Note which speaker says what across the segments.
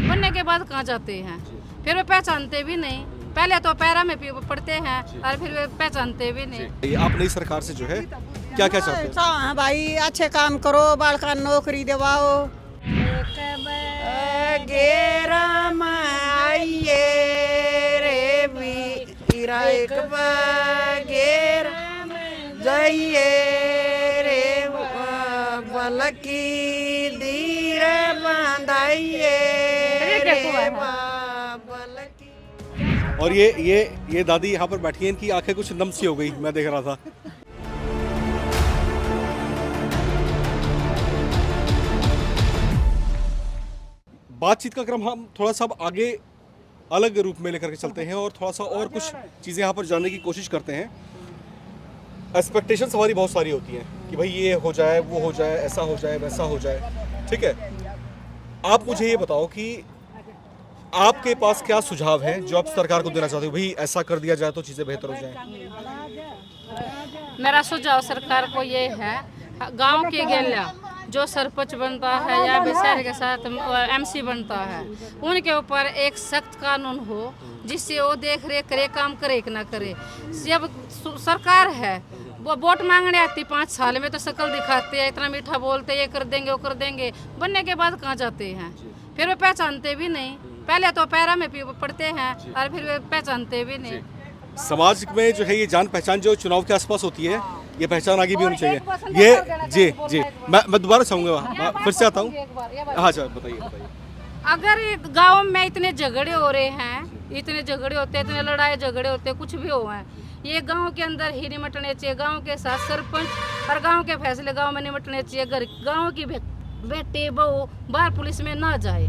Speaker 1: बनने के बाद कहाँ जाते हैं, फिर वे पहचानते भी नहीं। पहले तो पैरा में पड़ते हैं और फिर वे पहचानते भी नहीं।
Speaker 2: आप नई सरकार से जो है क्या क्या चाहते हैं?
Speaker 3: हाँ भाई, अच्छे काम करो, बालका नौकरी दिवाओ।
Speaker 2: और ये दादी यहाँ पर बैठी है, इनकी आंखें कुछ नम सी हो गई, मैं देख रहा था। बातचीत का क्रम हम थोड़ा सा अब आगे अलग रूप में लेकर के चलते हैं और थोड़ा सा और कुछ चीज़ें यहाँ पर जानने की कोशिश करते हैं। एक्सपेक्टेशंस हमारी बहुत सारी होती हैं कि भाई ये हो जाए, वो हो जाए, ऐसा हो जाए, वैसा हो जाए, ठीक है। आप मुझे ये बताओ कि आपके पास क्या सुझाव हैं जो आप सरकार को देना चाहते हो, भाई ऐसा कर दिया जाए तो चीज़ें बेहतर हो जाएं।
Speaker 1: मेरा सुझाव सरकार को ये है, गांव के गेला जो सरपंच बनता है या फिर शहर के साथ एमसी बनता है, उनके ऊपर एक सख्त कानून हो जिससे वो देख रेख करे, काम करे कि ना करे। जब सरकार है वो वोट मांगने आती 5 साल में तो शक्ल दिखाते हैं, इतना मीठा बोलते हैं, ये कर देंगे वो कर देंगे, बनने के बाद कहाँ जाते हैं, फिर वे पहचानते भी नहीं। पहले तो पैरा में पड़ते हैं और फिर वे पहचानते भी नहीं।
Speaker 2: समाज में जो है ये जान पहचान जो चुनाव के आसपास होती है, ये पहचान आगे भी होनी चाहिए। ये जी मैं दोबारा चाहूँगा, फिर से आता हूँ। हाँ सर, बताइए।
Speaker 1: अगर गांव में इतने झगड़े हो रहे हैं, इतने झगड़े होते हैं, इतने लड़ाई झगड़े होते हैं, कुछ भी हो हैं, ये गांव के अंदर ही निमटने चाहिए। गांव के साथ सरपंच और गांव के फैसले गांव में निमटने चाहिए। गांव की बेटे बहू बाहर पुलिस में ना जाए,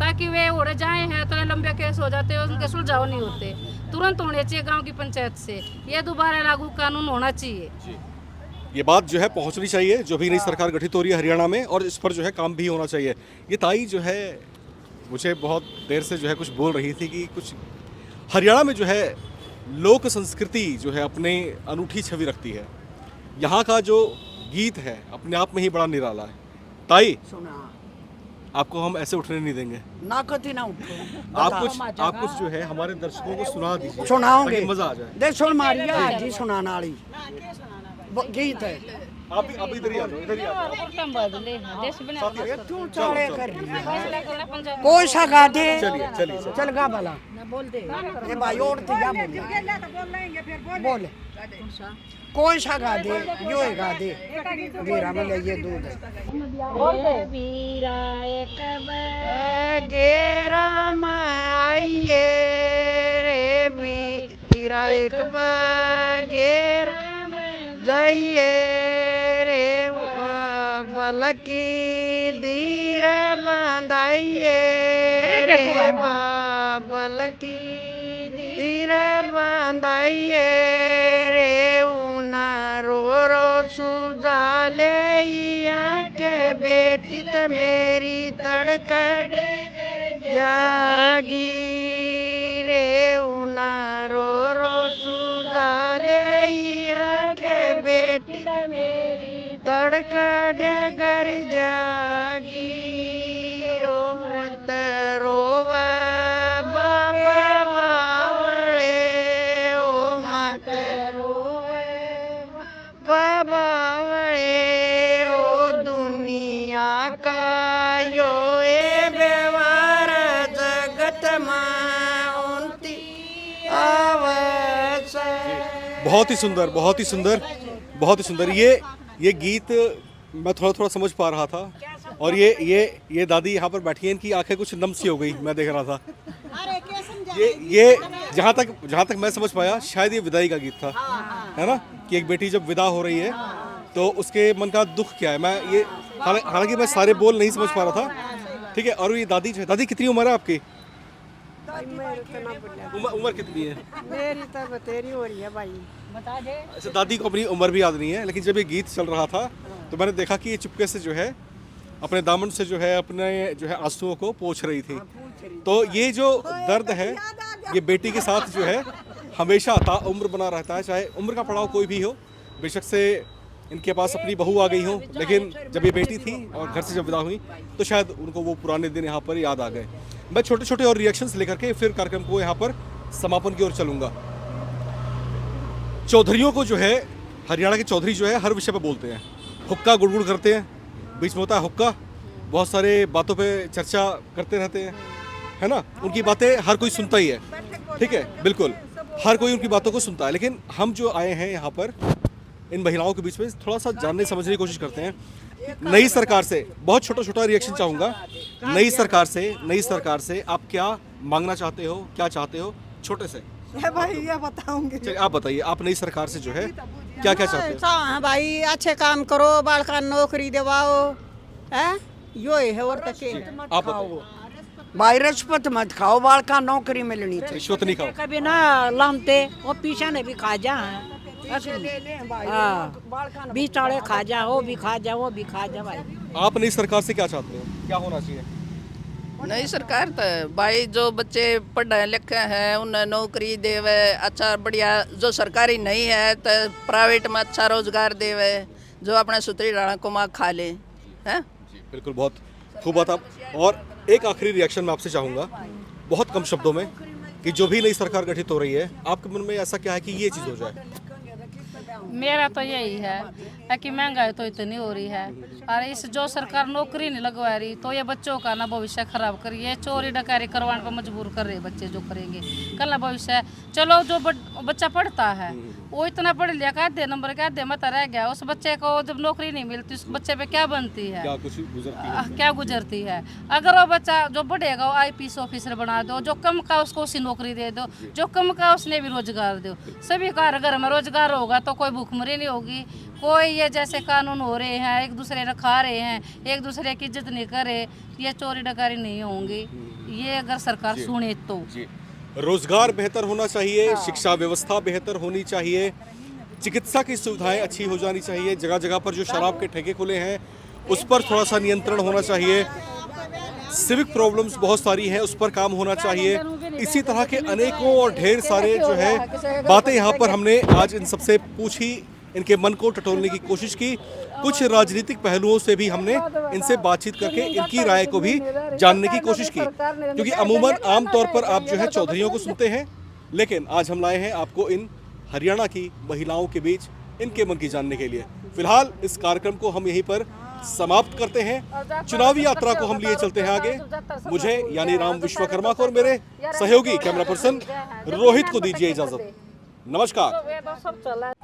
Speaker 1: ताकि वे उड़ जाए हैं तो लंबे केस हो जाते हैं, उनके सुलझाव नहीं होते। तुरंत होने चाहिए गांव की पंचायत से, ये दोबारा लागू कानून होना चाहिए।
Speaker 2: ये बात जो है पहुंचनी चाहिए, जो भी नई सरकार गठित हो रही है हरियाणा में, और इस पर जो है काम भी होना चाहिए। ये ताई जो है मुझे बहुत देर से जो है कुछ बोल रही थी कि कुछ हरियाणा में जो है लोक संस्कृति जो है अपने अनूठी छवि रखती है। यहाँ का जो गीत है अपने आप में ही बड़ा निराला है। ताई, आपको हम ऐसे उठने नहीं देंगे
Speaker 3: ना, कति ना उठो।
Speaker 2: आप कुछ जो है हमारे दर्शकों को सुना दीजिए,
Speaker 3: सुनाओगे,
Speaker 2: मजा आ जाए।
Speaker 3: देख सुन मारिया जी, सुनाना वाली गीत है।
Speaker 2: आप इधर ही आ जाओ, इधर ही आ जाओ।
Speaker 3: तू चाले कर रही है, कोई सा गा दे।
Speaker 2: चलिए
Speaker 3: चल गा भला, ये भाई औरत या बोल कोई सा गा दे, यो गा दे। वीरा में ले ये दूध है। गेरा में आइए रे वीरा, एक गेरा जाइए रे बलकी धीरे बंधाइए रे बलकी धीरे बंधाइए रे, उना रो रो सुधाले के बेटी तो मेरी तड़कड़ जागी रे, उना रो रो सुधाले के बेटी तो मेरी तड़कड़ कर जागी। ओ मत रोवा बाबा बावले, ओ मत रोवे बाबा बावले, ओ दुनिया का यो ए व्यवहार जगत में उनती आवाज़।
Speaker 2: बहुत ही सुंदर, बहुत ही सुंदर, बहुत ही सुंदर। ये गीत मैं थोड़ा समझ पा रहा था, और ये दादी यहाँ पर बैठी है, इनकी आंखें कुछ नम सी हो गई, मैं देख रहा था। ये जहाँ तक मैं समझ पाया, शायद ये विदाई का गीत था, है ना, कि एक बेटी जब विदा हो रही है तो उसके मन का दुख क्या है। मैं ये हालांकि मैं सारे बोल नहीं समझ पा रहा था, ठीक है। और ये दादी जो है, दादी कितनी उम्र है आपकी? उम्र कितनी है?
Speaker 3: मेरी तो बतेरी हो रही है भाई,
Speaker 1: बता दे।
Speaker 2: अच्छा, दादी को अपनी उम्र भी याद नहीं है, लेकिन जब ये गीत चल रहा था तो मैंने देखा कि ये चुपके से जो है अपने दामन से जो है अपने जो है आंसुओं को पोंछ रही थी। तो ये जो दर्द है ये बेटी के साथ जो है हमेशा ताउम्र बना रहता है, चाहे उम्र का पड़ाव कोई भी हो। बेशक से इनके पास अपनी बहू आ गई हो, लेकिन जब ये बेटी थी और घर से जब विदा हुई तो शायद उनको वो पुराने दिन यहाँ पर याद आ गए। मैं छोटे छोटे और रिएक्शंस लेकर के फिर कार्यक्रम को यहाँ पर समापन की ओर चलूँगा। चौधरियों को जो है, हरियाणा के चौधरी जो है हर विषय पे बोलते हैं, हुक्का गुड़गुड़ करते हैं, बीच में होता है हुक्का, बहुत सारे बातों पे चर्चा करते रहते हैं, है ना। उनकी बातें हर कोई सुनता ही है, ठीक है, बिल्कुल हर कोई उनकी बातों को सुनता है। लेकिन हम जो आए हैं यहाँ पर इन महिलाओं के बीच में थोड़ा सा जानने समझने की कोशिश करते हैं। नई सरकार से बहुत छोटा छोटा रिएक्शन चाहूँगा। नई सरकार से आप क्या मांगना चाहते हो, क्या चाहते हो, छोटे से?
Speaker 3: भाई ये बताऊंगी।
Speaker 2: चलिए आप बताइए, आप नई सरकार से जो है क्या क्या चाहते हो?
Speaker 3: हाँ भाई, अच्छे काम करो, बालका नौकरी दिवाओ, है यो है और तक
Speaker 2: आप बताओ।
Speaker 3: भाई रिश्वत मत खाओ, बालका नौकरी मिलनी चाहिए।
Speaker 2: रिश्वत नहीं खाओ।
Speaker 4: कभी ना लामते वो पीछे ने भी खा जा, बीचाड़े खा जा, वो भी खा जा, वो भी खा जा भाई।
Speaker 2: आप नई सरकार से क्या चाहते हो, क्या होना चाहिए?
Speaker 5: नई सरकार तो भाई जो बच्चे पढ़े लिखे हैं उन्हें नौकरी देवे, अच्छा बढ़िया, जो सरकारी नहीं है तो प्राइवेट में अच्छा रोजगार देवे, जो अपने सुतरी डाला कमा खा ले, हैं?
Speaker 2: जी बिल्कुल, बहुत खूब बात आप। और एक आखिरी रिएक्शन मैं आपसे चाहूँगा बहुत कम शब्दों में, कि जो भी नई सरकार गठित हो रही है आपके मन में ऐसा क्या है कि ये चीज़ हो जाए?
Speaker 1: मेरा तो यही है कि महंगाई तो इतनी हो रही है और इस जो सरकार नौकरी नहीं लगवा रही तो ये बच्चों का ना भविष्य खराब कर रही है, चोरी डकारी करवाने पर मजबूर कर रहे हैं बच्चे जो करेंगे कल ना भविष्य। चलो जो बच्चा पढ़ता है वो इतना पढ़ लिया, का दे नंबर का दे मत रह गया, उस बच्चे को जब नौकरी नहीं मिलती उस बच्चे पे क्या बनती है, क्या गुजरती है। अगर वो बच्चा जो बढ़ेगा वो IPS ऑफिसर बना दो, जो कम का उसको उसी नौकरी दे दो, जो कम का उसने भी रोजगार दो। सभी का घर में रोजगार होगा तो कोई भूखमरी नहीं होगी, कोई ये जैसे कानून हो रहे हैं एक दूसरे ने खा रहे हैं, एक दूसरे की इज्जत नहीं करे, ये चोरी डकारी नहीं होंगी, ये अगर सरकार सुने तो।
Speaker 2: रोजगार बेहतर होना चाहिए, शिक्षा व्यवस्था बेहतर होनी चाहिए, चिकित्सा की सुविधाएं अच्छी हो जानी चाहिए, जगह जगह पर जो शराब के ठेके खुले हैं उस पर थोड़ा सा नियंत्रण होना चाहिए, सिविक प्रॉब्लम्स बहुत सारी हैं उस पर काम होना चाहिए। इसी तरह के अनेकों और ढेर सारे जो है बातें यहाँ पर हमने आज इन सबसे पूछी, इनके मन को टटोलने की कोशिश की, कुछ राजनीतिक पहलुओं से भी हमने इनसे बातचीत करके इनकी राय को भी जानने की कोशिश की, क्योंकि अमूमन आमतौर पर आप जो है चौधरियों को सुनते हैं, लेकिन आज हम लाए हैं आपको इन हरियाणा की महिलाओं के बीच इनके मन की जानने के लिए। फिलहाल इस कार्यक्रम को हम यहीं पर समाप्त करते हैं, चुनावी यात्रा को हम लिए चलते हैं आगे। मुझे यानी राम विश्वकर्मा को और मेरे सहयोगी कैमरा पर्सन रोहित को दीजिए इजाजत। नमस्कार।